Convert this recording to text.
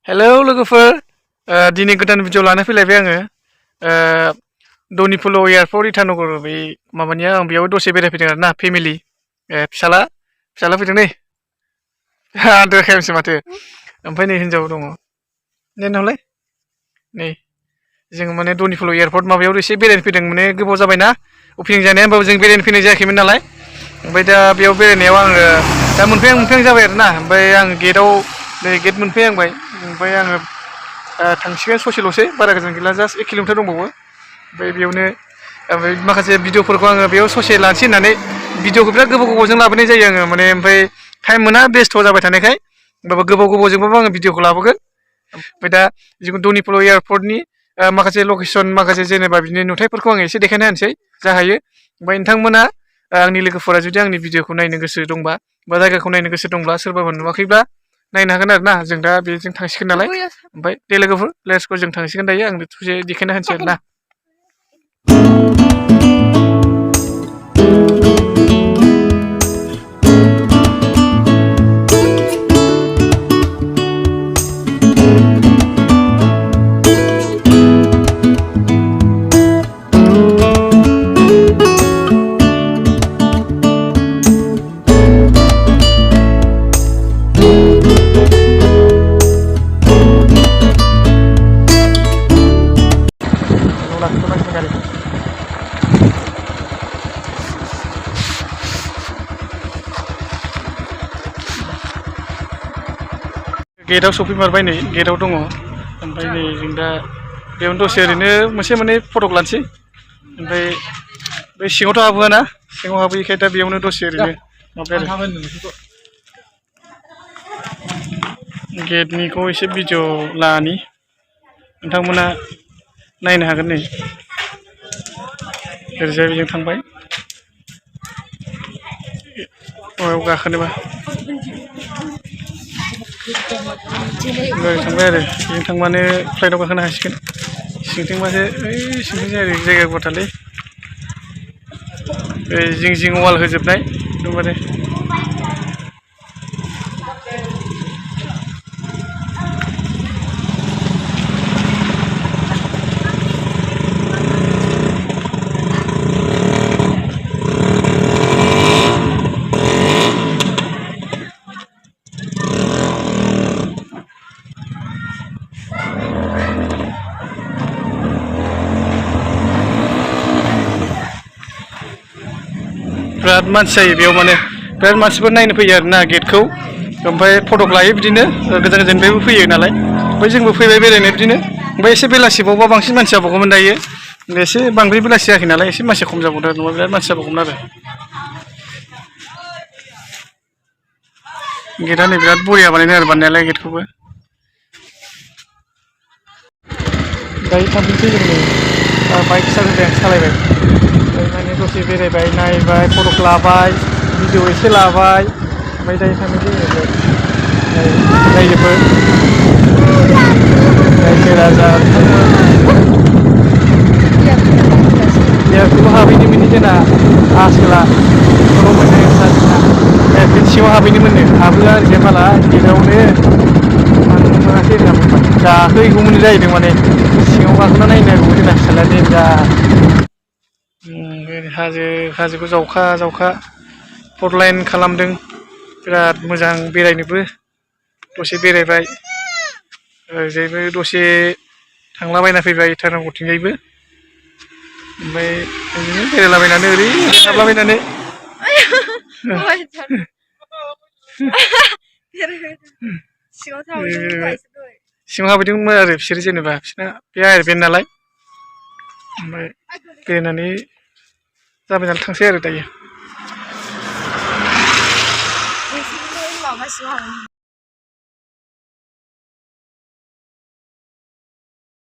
hello लोगोफोर दिनै गोदान भिडिअ लाना फैलायबाय आङो दनिफुल एयारपर्ट इटानगर बै माबानिया आं बेयाव दसे बेरायफैदों आरोना फेमिलि फिसाला फैदों नै दोखायासै माथो ओमफ्राय नै हिनजाव दङ नोंनावलाय नै जों माने दनिफुल एयारपर्ट माबायाव एसे बेरायनो फैदों माने गोबाव जाबायना अपेनिं जानाया होमबाबो जों बेरायनो फैनाय जायाखैमोन नालाय ओमफ्राय दा बेयाव बेरायनायाव आङो दा मोनफैहां जाबाय आरोना ओमफ्राय आं गेटआव नै गेट मोनफैहांबाय ओमफ्राय आङो थांसिगोन ससेल'सै बारा गोजान गैला जास्ट 1 किल'मिटार दंबावो ओमफ्राय बेयावनो माखासे भिडिअफोरखौ आङो बेयाव ससे लानोसै होननानै भिडिअखौ बिराद गोबावजों लाबोनाय जायो आङो माने ओमफ्राय टाइम मोना बेस्थ' जाबाय थानायखाय होमबाबो गोबावजोंबाबो आङो भिडिअखौ लाबोगोन ओमफ्राय दा जिखुनु दनिफुल एयारपर्टनि माखासे लकेसन माखासे जेनेबा बिदिनो नुथायफोरखौ आं एसे देखायना होनोसै जा हायो ओमफ्राय नोंथांमोना आंनि लोगोफोरा जुदि आंनि भिडिअखौ नायनो गोसो दंबा बा जायगाखौ नायनो गोसो दंब्ला सोरबाबा नुवाखैब्ला नायनो हागोन आरो ना जों दा बेजों थांसिगोन नालाय ओमफ्राय दे लोगोफोर लेट्स गो जों थांसिगोन दायो आं ससे देखायना होनोसै आरो ना गेटआव सफैमारबाय नै गेटआव दङ ओमफ्राय नै जों दा बेयावनो दसे ओरैनो मोनसे फटक लानोसै ओमफ्राय बे सिङावथ' हाबहोआना सिङाव हाबहैखाय दा बेयावनो दसे ओरैनो माबाय गेटनिखौ एसे भिडिअ लानि नोंथांमोना नायनो हागोन नै ओरैजाय बेजों थांबाय माबायाव गाखोनोबा थांबाय आरो बेजों थांबानो फ्लाइटआव गाखोनो हासिगोन सिंथिंबासो ओइ सिंथिंसो ओरै जायगा गुवारथारलै जिं वाल होजोबनाय एकदमबारे बिराद मानसि जायो बेयाव माने बिराद मानसिफोर नायनो फैयो आरोना गेटखौ ओमफ्राय फटक लायो बिदिनो गोजान गोजाननिफ्रायबो फैयो नालाय ओमफ्राय जोंबो फैबाय बेरायनो बिदिनो ओमफ्राय एसे बेलासिबावबा बांसिन मानसि जाबावगौमोन दायो एसे बांद्राय बेलासि जायाखै नालाय एसे मानसि खम जाबावदों नङाबा बिराद मानसि जाबावगौमोन आरो गेटआ नै बिराद बरिया बानायदों आरो बानायनायालाय गेटखौबो दायो थांफिनसै जों नै बाइक सालायबाय माने दसे बेरायबाय नायबाय फटक लाबाय भिडिअ एसे लाबाय ओमफ्राय दायो थांनोसै रायजोफोर रायजो राजा एयारपर्टआव हाबहैनो मोनि जोंना आसोला खर' मोननाय जोंना एयारपर्ट सिङाव हाबहैनो मोनो हाबहोआ ओरैजाय माला गेटआवनो मानो मोनाखै होनना बुंबाय गाखोहैगौमोन जाहैदों माने सिङाव गाखोना नायनांगौमोन जोंना फिसाज्लाया देनजार हाजोखौ जावखा फर लाइन खालामदों बिराद मोजां बेरायनोबो दसे बेरायबाय ओरैजायबो दसे थांलाबायना फैबाय इटानगरथिंजायबो ओमफ्राय बिदिनो बेरायलाबायनानै ओरै हाबलाबायनानै सिङाव हाबहैदोंमोन आरो बिसोर जेनेबा बिसोरना बे एयारबेन्ड नालाय ओमफ्राय बेरायनानै जाबाय नालाय थांसै आरो दायो